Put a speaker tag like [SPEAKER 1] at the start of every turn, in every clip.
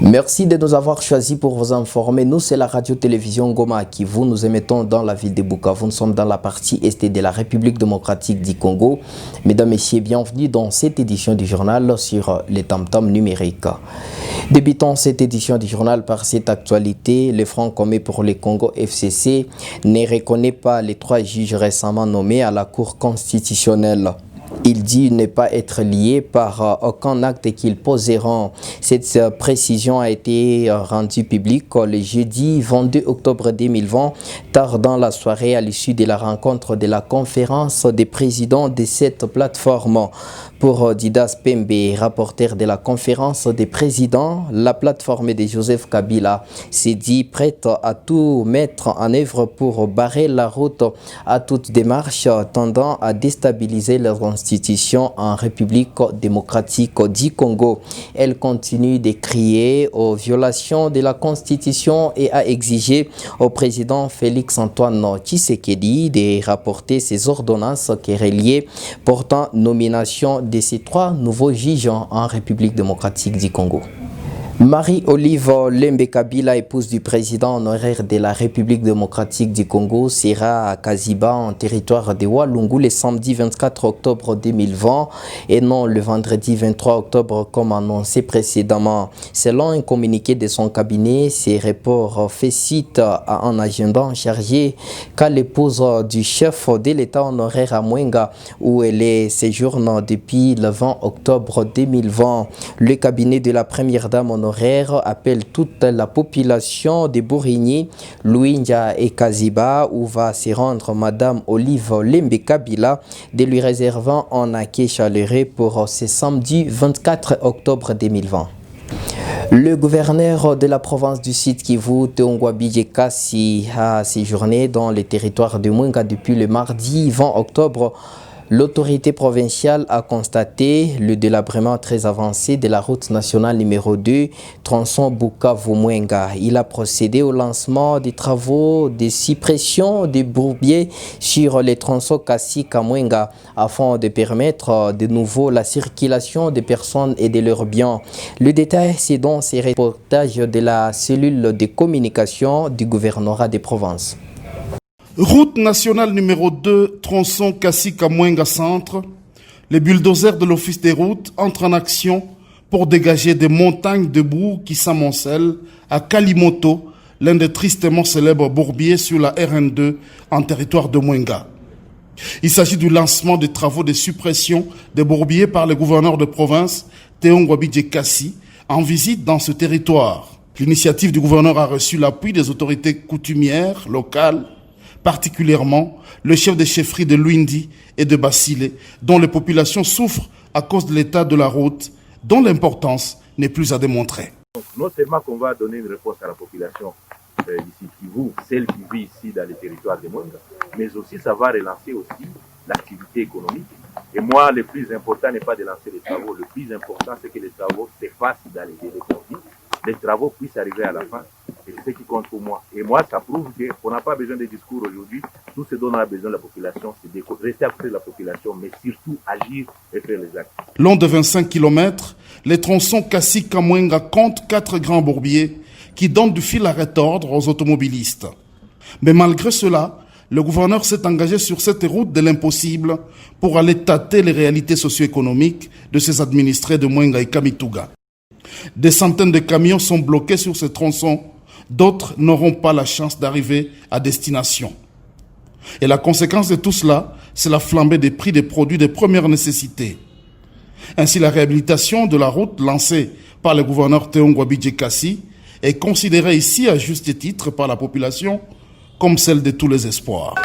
[SPEAKER 1] Merci de nous avoir choisis pour vous informer. Nous, c'est la radio-télévision Goma qui nous émettons dans la ville de Bukavu. Nous sommes dans la partie est de la République démocratique du Congo. Mesdames, Messieurs, bienvenue dans cette édition du journal sur les tam-tams numériques. Débutons cette édition du journal par cette actualité. Le Front commun pour le Congo FCC ne reconnaît pas les 3 juges récemment nommés à la Cour constitutionnelle. Il dit ne pas être lié par aucun acte qu'ils poseront. Cette précision a été rendue publique le jeudi 22 octobre 2020, tard dans la soirée à l'issue de la rencontre de la conférence des présidents de cette plateforme. Pour Didas Pembe, rapporteur de la conférence des présidents, la plateforme de Joseph Kabila s'est dit prête à tout mettre en œuvre pour barrer la route à toute démarche tendant à déstabiliser les institutions en République démocratique du Congo. Elle continue de crier aux violations de la Constitution et a exigé au président Félix Antoine Tshisekedi de rapporter ses ordonnances qui reliaient portant nomination de ces 3 nouveaux juges en République démocratique du Congo. Marie-Olive Lembe Kabila, épouse du président honoraire de la République démocratique du Congo, sera à Kaziba, en territoire de Walungu, le samedi 24 octobre 2020 et non le vendredi 23 octobre comme annoncé précédemment. Selon un communiqué de son cabinet, ces reports fait suite à un agenda chargé qu'à l'épouse du chef de l'État honoraire à Mwenga, où elle séjourne depuis le 20 octobre 2020. Le cabinet de la première dame honoraire appelle toute la population de Bourigny, Luinja et Kaziba où va se rendre Madame Olive Lembe Kabila, de lui réservant un accueil chaleureux pour ce samedi 24 octobre 2020. Le gouverneur de la province du Sud Kivu, Teongwabi Jekasi, a séjourné dans le territoire de Mwenga depuis le mardi 20 octobre. L'autorité provinciale a constaté le délabrement très avancé de la route nationale numéro 2, tronçon Bukavu-Mwenga. Il a procédé au lancement des travaux de suppression des bourbiers sur les tronçons Kasika-Mwenga afin de permettre de nouveau la circulation des personnes et de leurs biens. Le détail, c'est dans ces reportages de la cellule de communication du gouvernorat des provinces.
[SPEAKER 2] Route nationale numéro 2, tronçon Kasika-Mwenga Centre. Les bulldozers de l'Office des routes entrent en action pour dégager des montagnes de boue qui s'amoncellent à Kalimoto, l'un des tristement célèbres bourbiers sur la RN2 en territoire de Mwenga. Il s'agit du lancement des travaux de suppression des bourbiers par le gouverneur de province, Teongwabi Jekasi, en visite dans ce territoire. L'initiative du gouverneur a reçu l'appui des autorités coutumières locales, particulièrement le chef des chefferies de Luindi et de Basile, dont les populations souffrent à cause de l'état de la route, dont l'importance n'est plus à démontrer.
[SPEAKER 3] Donc, non seulement qu'on va donner une réponse à la population d'ici Kivu, celle qui vit ici dans les territoires de Mwenga, mais aussi ça va relancer aussi l'activité économique. Et moi, le plus important n'est pas de lancer les travaux, le plus important c'est que les travaux se fassent dans les délais convenus, les travaux puissent arriver à la fin. Et c'est ce qui compte pour moi. Et moi, ça prouve qu'on n'a pas besoin de discours aujourd'hui. Tout ce dont on a besoin de la population, c'est de rester à côté de la population, mais surtout agir et faire les actes.
[SPEAKER 2] Long de 25 km, les tronçons Kasika-Mwenga comptent 4 grands bourbiers qui donnent du fil à retordre aux automobilistes. Mais malgré cela, le gouverneur s'est engagé sur cette route de l'impossible pour aller tâter les réalités socio-économiques de ses administrés de Mwenga et Kamituga. Des centaines de camions sont bloqués sur ces tronçons. D'autres n'auront pas la chance d'arriver à destination. Et la conséquence de tout cela, c'est la flambée des prix des produits de première nécessité. Ainsi, la réhabilitation de la route lancée par le gouverneur Teongwabi Jekasi est considérée ici à juste titre par la population comme celle de tous les espoirs.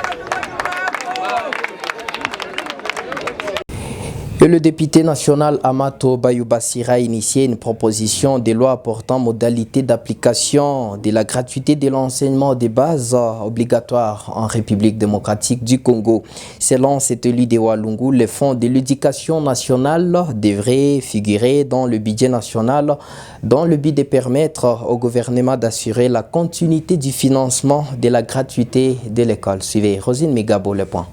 [SPEAKER 1] Et le député national Amato Bayoubassira a initié une proposition de loi portant modalité d'application de la gratuité de l'enseignement des bases obligatoires en République démocratique du Congo. Selon cet élu de Walungu, les fonds de l'éducation nationale devraient figurer dans le budget national dans le but de permettre au gouvernement d'assurer la continuité du financement de la gratuité de l'école. Suivez Rosine Migabo le point.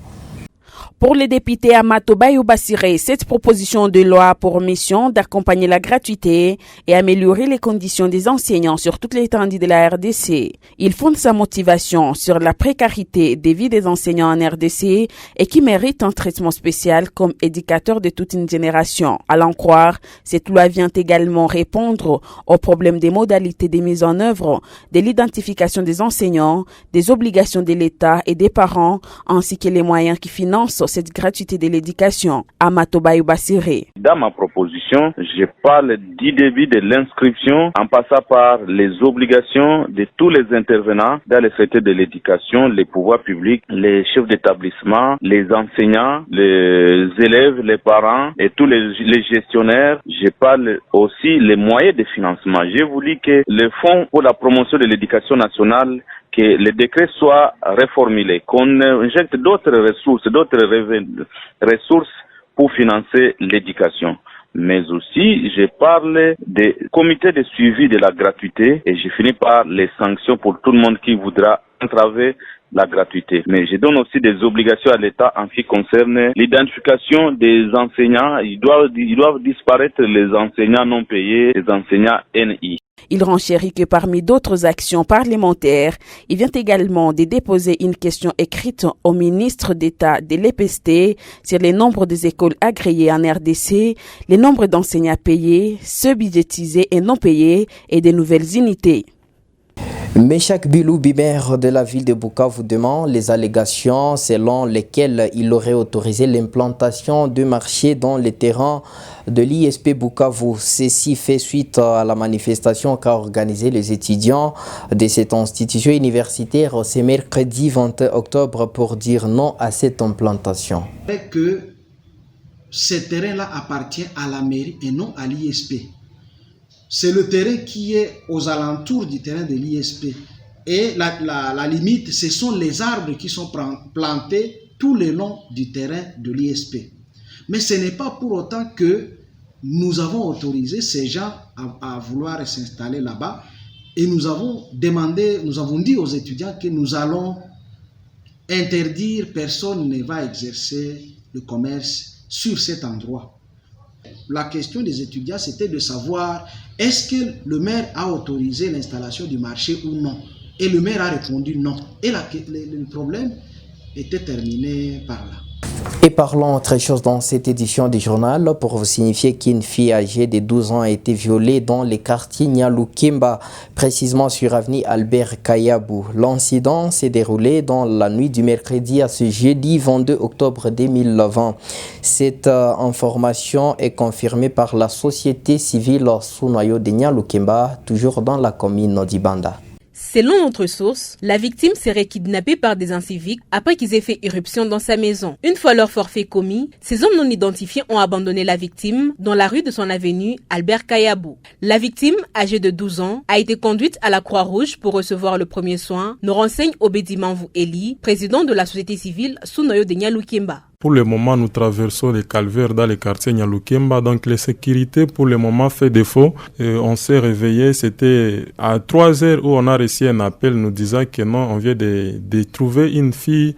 [SPEAKER 4] Pour les députés Amato Bayoubassira, cette proposition de loi a pour mission d'accompagner la gratuité et améliorer les conditions des enseignants sur toute l'étendue de la RDC. Il fonde sa motivation sur la précarité des vies des enseignants en RDC et qui méritent un traitement spécial comme éducateurs de toute une génération. À l'en croire, cette loi vient également répondre aux problèmes des modalités de mise en œuvre, de l'identification des enseignants, des obligations de l'État et des parents, ainsi que les moyens qui financent cette gratuité de l'éducation. Amato Bayoubassira.
[SPEAKER 5] Dans ma proposition, je parle du début de l'inscription en passant par les obligations de tous les intervenants dans le secteur de l'éducation, les pouvoirs publics, les chefs d'établissement, les enseignants, les élèves, les parents et tous les gestionnaires. Je parle aussi les moyens de financement. J'ai voulu que le fonds pour la promotion de l'éducation nationale, que le décret soit réformulé, qu'on injecte d'autres ressources pour financer l'éducation. Mais aussi, je parle des comités de suivi de la gratuité et je finis par les sanctions pour tout le monde qui voudra entraver la gratuité. Mais je donne aussi des obligations à l'État en ce qui concerne l'identification des enseignants. Ils doivent disparaître les enseignants non payés, les enseignants NI.
[SPEAKER 4] Il renchérit que parmi d'autres actions parlementaires, il vient également de déposer une question écrite au ministre d'État de l'EPST sur les nombres des écoles agréées en RDC, les nombres d'enseignants payés, ceux budgétisés et non payés et des nouvelles unités.
[SPEAKER 1] Meshak Bilou, maire de la ville de Bukavu, demande les allégations selon lesquelles il aurait autorisé l'implantation de marchés dans les terrains de l'ISP Bukavu. Ceci fait suite à la manifestation qu'a organisée les étudiants de cette institution universitaire ce mercredi 21 octobre pour dire non à cette implantation.
[SPEAKER 6] Que ce terrain-là appartient à la mairie et non à l'ISP. C'est le terrain qui est aux alentours du terrain de l'ISP. Et la limite, ce sont les arbres qui sont plantés tout le long du terrain de l'ISP. Mais ce n'est pas pour autant que nous avons autorisé ces gens à vouloir s'installer là-bas. Et nous avons dit aux étudiants que nous allons interdire, personne ne va exercer le commerce sur cet endroit. La question des étudiants, c'était de savoir est-ce que le maire a autorisé l'installation du marché ou non. Et le maire a répondu non. Et le problème était terminé par là.
[SPEAKER 1] Et parlons autre chose dans cette édition du journal pour vous signifier qu'une fille âgée de 12 ans a été violée dans les quartiers Nyalukemba, précisément sur avenue Albert Kayabou. L'incident s'est déroulé dans la nuit du mercredi à ce jeudi 22 octobre 2020. Cette information est confirmée par la société civile sous noyau de Nyalukemba, toujours dans la commune d'Ibanda.
[SPEAKER 7] Selon notre source, la victime serait kidnappée par des inciviques après qu'ils aient fait irruption dans sa maison. Une fois leur forfait commis, ces hommes non identifiés ont abandonné la victime dans la rue de son avenue Albert Kayabou. La victime, âgée de 12 ans, a été conduite à la Croix-Rouge pour recevoir le premier soin, nous renseigne Obedi Manvou Eli, président de la société civile sous noyau de Nyalukemba.
[SPEAKER 8] Pour le moment, nous traversons les calvaires dans les quartiers Nyalukemba, donc la sécurité pour le moment fait défaut. On s'est réveillé, c'était à 3 heures où on a reçu un appel nous disant que non, on vient de trouver une fille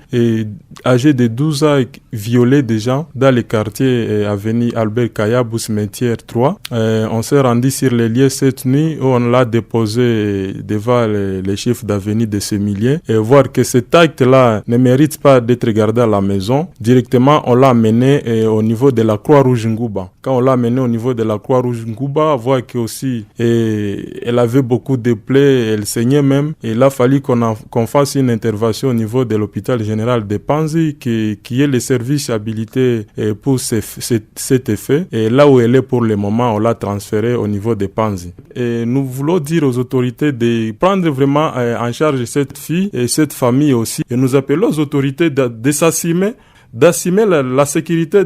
[SPEAKER 8] âgée de 12 ans violée déjà dans les quartiers avenue Albert Kayabou, cimetière 3. On s'est rendu sur les lieux cette nuit où on l'a déposé devant les chefs d'avenue de ce milieu et voir que cet acte-là ne mérite pas d'être gardé à la maison. Directement, on l'a amené au niveau de la Croix-Rouge Ngouba. Quand on l'a amené au niveau de la Croix-Rouge Ngouba, on voit que aussi elle avait beaucoup de plaies, elle saignait même. Et il a fallu qu'on fasse une intervention au niveau de l'hôpital général de Panzi, qui est le service habilité pour cet effet. Et là où elle est pour le moment, on l'a transférée au niveau de Panzi. Et nous voulons dire aux autorités de prendre vraiment en charge cette fille et cette famille aussi. Et nous appelons aux autorités d'assumer la sécurité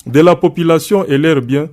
[SPEAKER 8] de la population et leurs biens.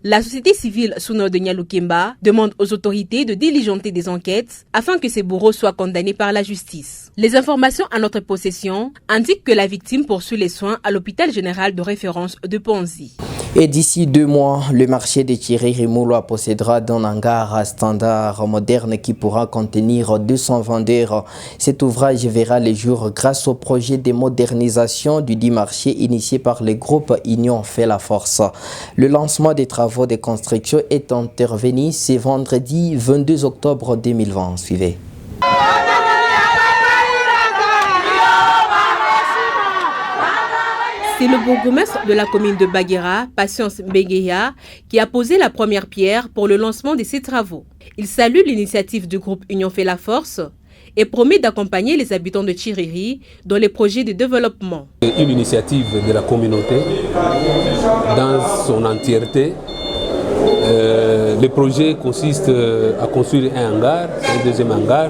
[SPEAKER 7] La société civile sous nom de Nyalukemba demande aux autorités de diligenter des enquêtes afin que ces bourreaux soient condamnés par la justice. Les informations à notre possession indiquent que la victime poursuit les soins à l'hôpital général de référence de Ponzi.
[SPEAKER 1] Et d'ici 2 mois, le marché de Chiriri-Mouloa possédera d'un hangar standard moderne qui pourra contenir 200 vendeurs. Cet ouvrage verra le jour grâce au projet de modernisation du dit marché initié par le groupe Union fait la force. Le lancement des travaux de construction est intervenu ce vendredi 22 octobre 2020. Suivez.
[SPEAKER 7] C'est le bourgmestre de la commune de Baguera, Patience Mbegeya, qui a posé la première pierre pour le lancement de ces travaux. Il salue l'initiative du groupe Union fait la force et promet d'accompagner les habitants de Chiriri dans les projets de développement.
[SPEAKER 9] Une initiative de la communauté dans son entièreté. Le projet consiste à construire un hangar, un deuxième hangar.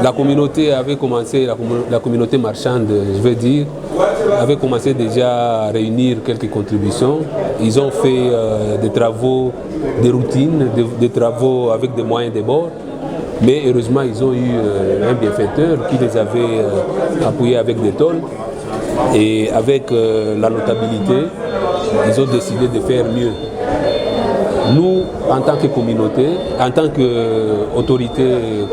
[SPEAKER 9] La communauté avait commencé, la communauté marchande, je veux dire, avait commencé déjà à réunir quelques contributions. Ils ont fait des travaux de routine, des travaux avec des moyens de bord. Mais heureusement, ils ont eu un bienfaiteur qui les avait appuyés avec des tôles. Et avec la notabilité, ils ont décidé de faire mieux. Nous, en tant que communauté, en tant qu'autorité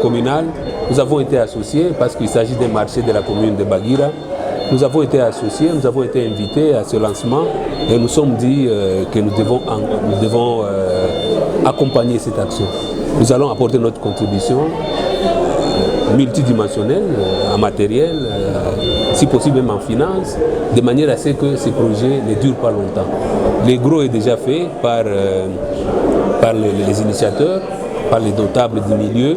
[SPEAKER 9] communale, nous avons été associés parce qu'il s'agit d'un marché de la commune de Baguera. Nous avons été associés, nous avons été invités à ce lancement et nous sommes dit que nous devons accompagner cette action. Nous allons apporter notre contribution multidimensionnelle, en matériel, si possible même en finance, de manière à ce que ces projets ne durent pas longtemps. Le gros est déjà fait par les initiateurs, par les notables du milieu.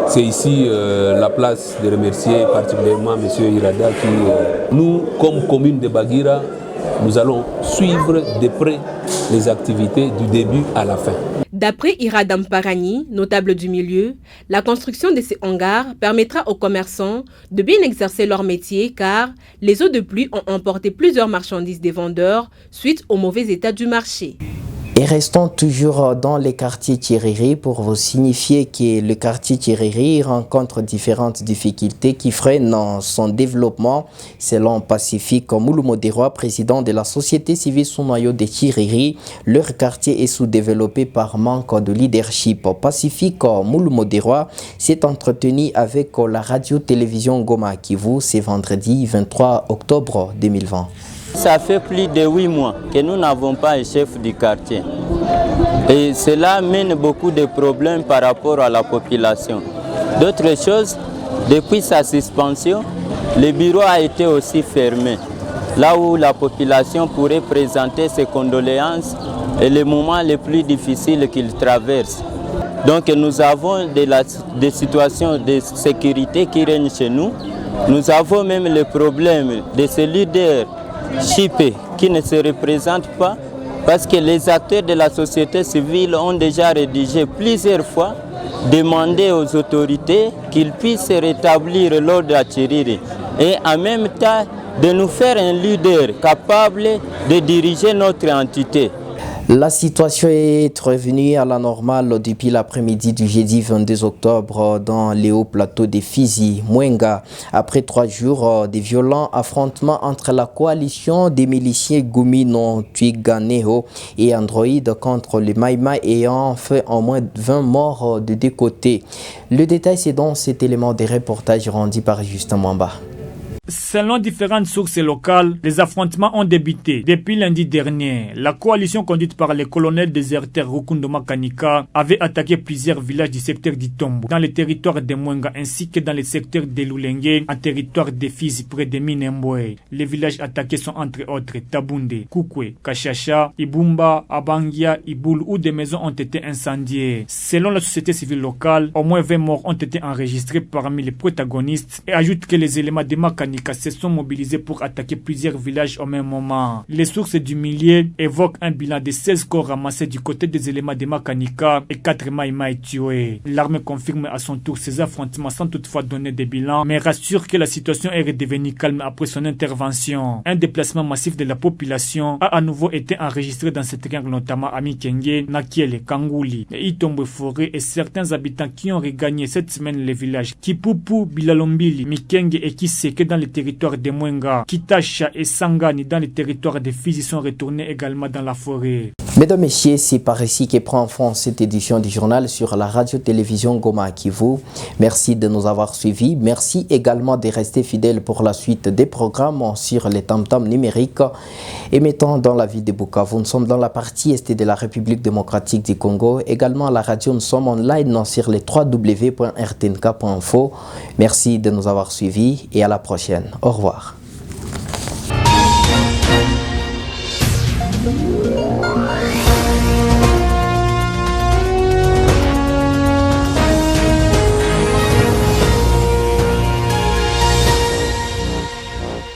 [SPEAKER 9] C'est ici la place de remercier particulièrement M. Irada qui, nous, comme commune de Baguera, nous allons suivre de près les activités du début à la fin.
[SPEAKER 7] D'après Irada Mparani, notable du milieu, la construction de ces hangars permettra aux commerçants de bien exercer leur métier car les eaux de pluie ont emporté plusieurs marchandises des vendeurs suite au mauvais état du marché.
[SPEAKER 1] Et restons toujours dans les quartiers Chiriri pour vous signifier que le quartier Chiriri rencontre différentes difficultés qui freinent son développement. Selon Pacifique Moulou-Modérois, président de la société civile sous noyau de Chiriri, leur quartier est sous-développé par manque de leadership. Pacifique Moulou-Modérois s'est entretenu avec la radio-télévision Goma Kivu ce vendredi 23 octobre 2020.
[SPEAKER 10] Ça fait plus de 8 mois que nous n'avons pas un chef du quartier. Et cela mène beaucoup de problèmes par rapport à la population. D'autres choses, depuis sa suspension, le bureau a été aussi fermé. Là où la population pourrait présenter ses condoléances et les moments les plus difficiles qu'il traverse. Donc nous avons des situations de sécurité qui règnent chez nous. Nous avons même le problème de ces leaders chippés qui ne se représentent pas parce que les acteurs de la société civile ont déjà rédigé plusieurs fois demandé aux autorités qu'ils puissent rétablir l'ordre à Chiriri et en même temps de nous faire un leader capable de diriger notre entité.
[SPEAKER 1] La situation est revenue à la normale depuis l'après-midi du jeudi 22 octobre dans les hauts plateaux de Fizi, Mwenga. Après 3 jours de violents affrontements entre la coalition des miliciens Gumino, Twiganeho et Android contre les Maïmaï ayant fait au moins 20 morts de 2 côtés. Le détail, c'est dans cet élément de reportage rendu par Justin Mwamba.
[SPEAKER 11] Selon différentes sources locales, les affrontements ont débuté depuis lundi dernier. La coalition conduite par le colonel déserteur Rukundo Makanika avait attaqué plusieurs villages du secteur d'Itombo, dans le territoire de Mwenga ainsi que dans le secteur de Lulenge, en territoire de Fizi près de Minembwe. Les villages attaqués sont entre autres Tabunde, Kukwe, Kashasha, Ibumba, Abangia, Iboul où des maisons ont été incendiées. Selon la société civile locale, au moins 20 morts ont été enregistrés parmi les protagonistes et ajoute que les éléments de Makanika FARDC se sont mobilisés pour attaquer plusieurs villages au même moment. Les sources du milieu évoquent un bilan de 16 corps ramassés du côté des éléments de Makanika et 4 Maïmaï tués. L'armée confirme à son tour ces affrontements sans toutefois donner des bilans, mais rassure que la situation est redevenue calme après son intervention. Un déplacement massif de la population a à nouveau été enregistré dans ce triangle, notamment à Mikenge, Nakiele, Kangouli, Itombe Forêt et certains habitants qui ont regagné cette semaine les villages Kipupu, Bilalombili, Mikenge et Kiseke dans les territoires de Mwenga, Kitacha et Sangani dans les territoires de Fizi sont retournés également dans la forêt.
[SPEAKER 1] Mesdames, Messieurs, c'est par ici que prend fin cette édition du journal sur la radio-télévision Goma Kivu. Merci de nous avoir suivis. Merci également de rester fidèles pour la suite des programmes sur les tam-tams numériques. Émettant dans la ville de Bukavu, nous sommes dans la partie est de la République démocratique du Congo. Également à la radio, nous sommes online sur les www.rtnk.info. Merci de nous avoir suivis et à la prochaine. Au revoir.